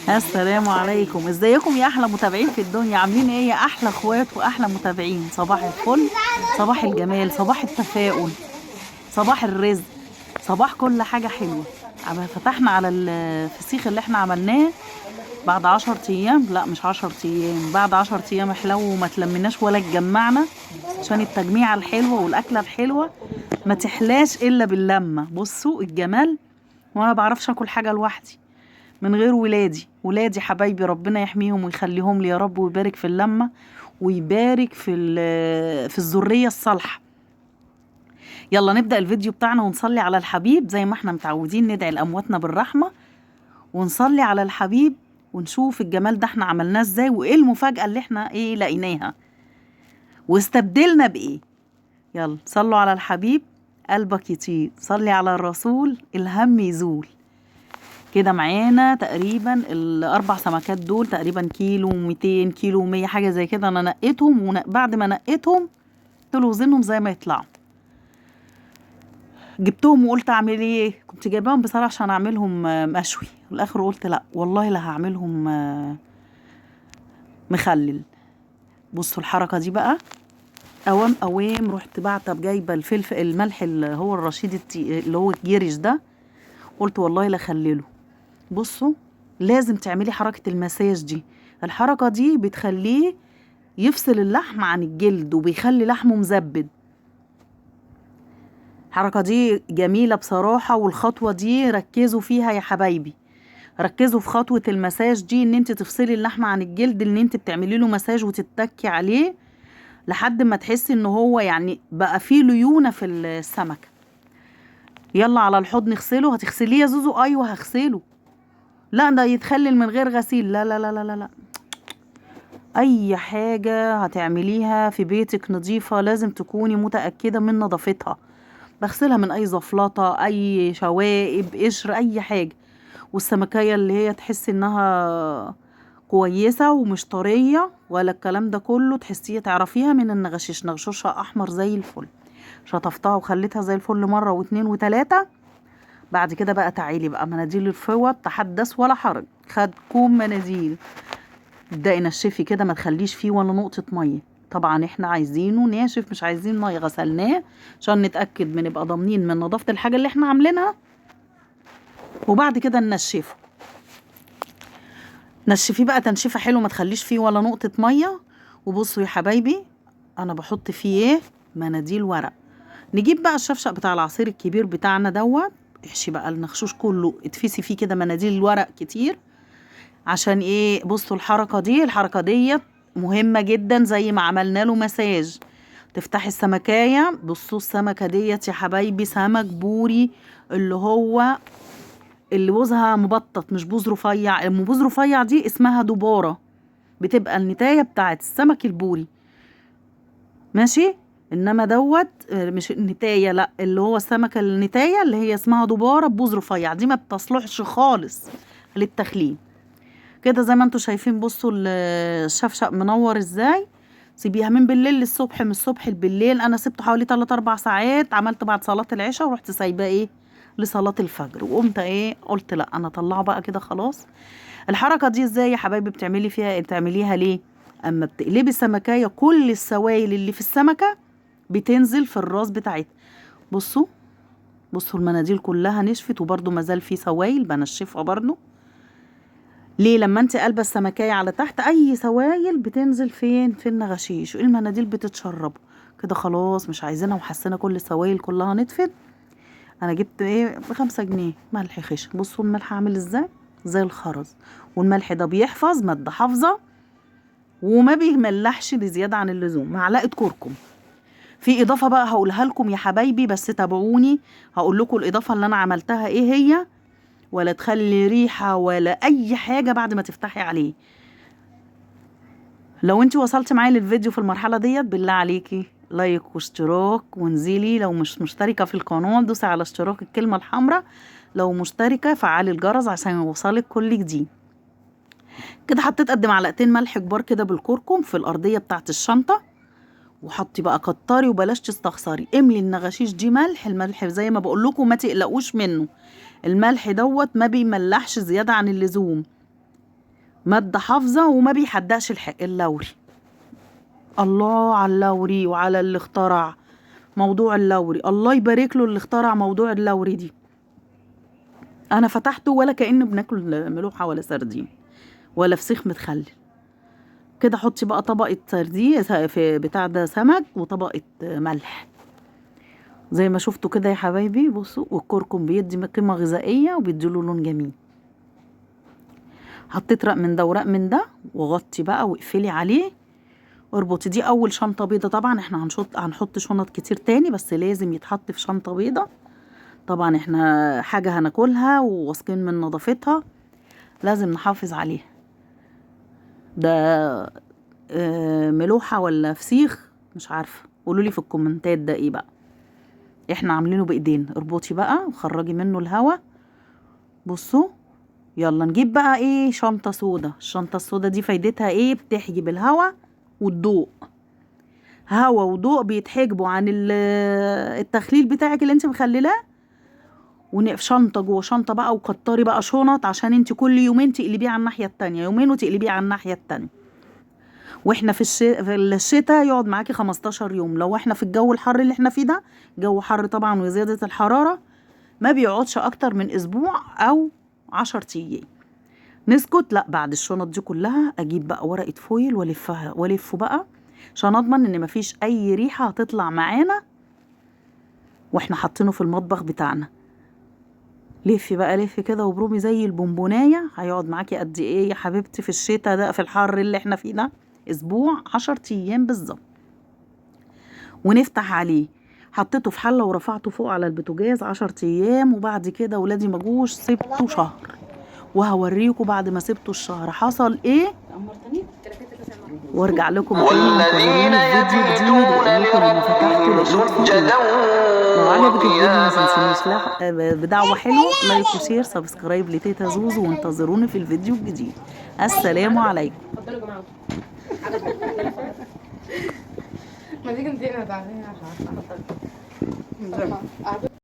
السلام عليكم، ازيكم يا احلى متابعين في الدنيا؟ عاملين ايه يا احلى اخوات واحلى متابعين؟ صباح الفل، صباح الجمال، صباح التفاؤل، صباح الرزق، صباح كل حاجة حلوة. فتحنا على الفسيخ اللي احنا عملناه بعد 10 ايام، لا مش 10 ايام، بعد 10 ايام حلو وما تلمناش ولا اتجمعنا، عشان التجميعة الحلوة والاكلة الحلوة ما تحلاش الا باللمة. بصوا الجمال، وانا بعرفش اكل حاجة لوحدي من غير ولادي حبايبي، ربنا يحميهم ويخليهم لي يا رب، ويبارك في اللمة ويبارك في الذرية الصالحة. يلا نبدأ الفيديو بتاعنا ونصلي على الحبيب زي ما احنا متعودين، ندعي لأمواتنا بالرحمة ونصلي على الحبيب ونشوف الجمال ده احنا عملناه ازاي، وايه المفاجأة اللي احنا ايه لقيناها واستبدلنا بايه. يلا صلوا على الحبيب، قلبك يطيب، صلي على الرسول الهم يزول. كده معانا تقريبا الاربع سمكات دول تقريبا كيلو 200 كيلو 100 حاجه زي كده. انا نقيتهم، وبعد ما نقيتهم قلت له وزنهم زي ما يطلعوا، جبتهم وقلت اعمل ايه. كنت جايباهم بصراحه عشان اعملهم مشوي، في الاخر قلت لا والله لا هعملهم مخلل. بصوا الحركه دي بقى، اوام اوام رحت بعتب جايبه الفلفل الملح اللي هو الرشيد اللي هو الجرش ده، قلت والله لا اخلله. بصوا لازم تعملي حركة المساج دي، الحركة دي بتخليه يفصل اللحم عن الجلد وبيخلي لحمه مزبد. الحركة دي جميلة بصراحة، والخطوة دي ركزوا فيها يا حبايبي، ركزوا في خطوة المساج دي، ان انت تفصلي اللحم عن الجلد، ان انت بتعملي له مساج وتتكي عليه لحد ما تحسي ان هو يعني بقى فيه ليونة في السمكة. يلا على الحوض نغسله. هتغسليه يا زوزو؟ ايوه هغسله. لا ده يتخلل من غير غسيل، لا لا لا لا لا, لا. اي حاجة هتعمليها في بيتك نظيفة لازم تكوني متأكدة من نظافتها. بغسلها من اي زفلطة، اي شوائب، قشر، اي حاجة. والسمكية اللي هي تحسي انها كويسة ومش طرية ولا الكلام ده كله، تحسيه تعرفيها من النغشيش، نغشوشها احمر زي الفل. شطفتها وخليتها زي الفل مرة واتنين وتلاتة. بعد كده بقى تعالي بقى مناديل الفوط، تحدث ولا حرج، خد كوم مناديل. ابدأي نشفي كده، ما تخليش فيه ولا نقطة مية. طبعا احنا عايزينه ناشف، مش عايزين مية. غسلناه عشان نتأكد من نبقى ضامنين من نظافة الحاجة اللي احنا عاملينها، وبعد كده ننشفه. نشفيه بقى تنشيفة حلو، ما تخليش فيه ولا نقطة مية. وبصوا يا حبايبي انا بحط فيه ايه، مناديل ورق. نجيب بقى الشفشق بتاع العصير الكبير بتاعنا دوت، احشي بقى المغشوش كله، اتفسي فيه كده مناديل الورق كتير. عشان ايه؟ بصوا الحركة ديت مهمة جدا، زي ما عملنا له مساج. تفتحي السمكاية، بصوا السمكة ديت يا حبايبي سمك بوري، اللي هو اللي بوزها مبطط مش بوز رفيع. بوز رفيع دي اسمها دبارة، بتبقى النتاية بتاعت السمك البوري، ماشي. انما دوت مش النتاية، لا اللي هو السمكة النتاية اللي هي اسمها دبارة بوز رفيع، دي ما بتصلحش خالص للتخليل. كده زي ما انتوا شايفين، بصوا الشفشق منور ازاي. سيبيها من بالليل للصبح، من الصبح بالليل. انا سبته حوالي 3 4 ساعات، عملت بعد صلاة العشاء ورحت سايباه ايه لصلاة الفجر، وقمت ايه قلت لا انا اطلعه بقى كده خلاص. الحركة دي ازاي يا حبايبي بتعملي فيها ايه؟ بتعمليها ليه؟ اما بتقلبي السمكية كل السوائل اللي في السمكة بتنزل في الراس بتاعتها. بصوا بصوا المناديل كلها نشفت، وبرده مازال في سوائل بنشفها برده. ليه؟ لما انت قلبه السمكية على تحت اي سوائل بتنزل فين؟ في النغشيش، المناديل بتتشرب كده خلاص، مش عايزينها وحسينا كل السوائل كلها نطفت. انا جبت ايه ب5 جنيه ملح خشن. بصوا الملح عامل ازاي، زي الخرز. والملح ده بيحفظ مادة حافظة وما بيملحش بزيادة عن اللزوم. معلقة كركم. في اضافة بقى هقولها لكم يا حبايبي، بس تابعوني هقول لكم الاضافة اللي انا عملتها ايه هي، ولا تخلي ريحة ولا اي حاجة بعد ما تفتحي عليه. لو انت وصلت معايا للفيديو في المرحلة ديت، بالله عليكي لايك واشتراك، وانزلي لو مش مشتركة في القناة دوسي على اشتراك الكلمة الحمراء، لو مشتركة فعلي الجرس عشان يوصلك كل جديد. كده حطيت قد معلقتين ملح كبار كده بالكركم في الأرضية بتاعت الشنطة. وحطي بقى كتري وبلاش تستخسري، املي النغاشيش دي ملح. الملح زي ما بقول لكم ما تقلقوش منه، الملح دوت ما بيملحش زيادة عن اللزوم، مادة حافظة وما بيحدقش اللوري. الله على اللوري وعلى اللي اخترع موضوع اللوري، الله يبارك له اللي اخترع موضوع اللوري دي. انا فتحته ولا كأنه بناكل ملوحة ولا سردين ولا فسيخ متخلل. كده حطي بقى طبقة سردين في بتاع ده سمك وطبقة ملح زي ما شفتوا كده يا حبايبي. بصوا، والكركم بيدي قيمة غذائية وبيديله لون جميل. حطيت رق من ده ورق من ده، وغطي بقى واقفلي عليه واربطي. دي اول شنطة بيضة. طبعا احنا هنحط شنط كتير تاني، بس لازم يتحط في شنطة بيضة. طبعا احنا حاجة هناكلها وواثقين من نظافتها، لازم نحافظ عليها. ده ملوحة ولا فسيخ مش عارفة، قولولي في الكومنتات ده ايه بقى. احنا عاملينه بايدينا. اربطي بقى وخرجي منه الهوا. بصوا، يلا نجيب بقى ايه، شنطة سودا. الشنطة السودا دي فايدتها ايه؟ بتحجب الهوا والضوء. هوا وضوء بيتحجبوا عن التخليل بتاعك اللي انت مخللاه. ونقف شنطة جوه شنطة بقى، وكتري بقى شنط عشان انت كل يومين تقلبيه على الناحية التانية، يومين وتقلبيه على الناحية التانية. واحنا في الشتاء يقعد معاكي 15 يوم. لو احنا في الجو الحر اللي احنا فيه ده، جو حر طبعا وزيادة الحرارة، ما بيقعدش اكتر من اسبوع او 10 ايام. نسكت؟ لا، بعد الشنط دي كلها اجيب بقى ورقة فويل والفه بقى عشان اضمن ان مفيش اي ريحة هتطلع معانا واحنا حاطينه في المطبخ بتاعنا. لفي بقى، لفي كده وبرومي زي البونبونايه. هيقعد معاكي قد ايه يا حبيبتي في الشتاء ده، في الحر اللي احنا فيه ده؟ اسبوع، 10 ايام بالظبط. ونفتح عليه. حطيته في حله ورفعته فوق على البوتاجاز 10 ايام، وبعد كده ولادي مجوش سبته شهر، وهوريكم بعد ما سبته الشهر حصل ايه، وارجع لكم تاني والذين يبيتون لربهم سجدا لو عجبك الفيديو ما تنسونيش بدعوة حلوة، لايك وشير سبسكرايب لتيتا زوزو، وانتظروني في الفيديو الجديد. السلام عليكم. اتفضلوا يا جماعه. ما تيجي ندينا تعالي.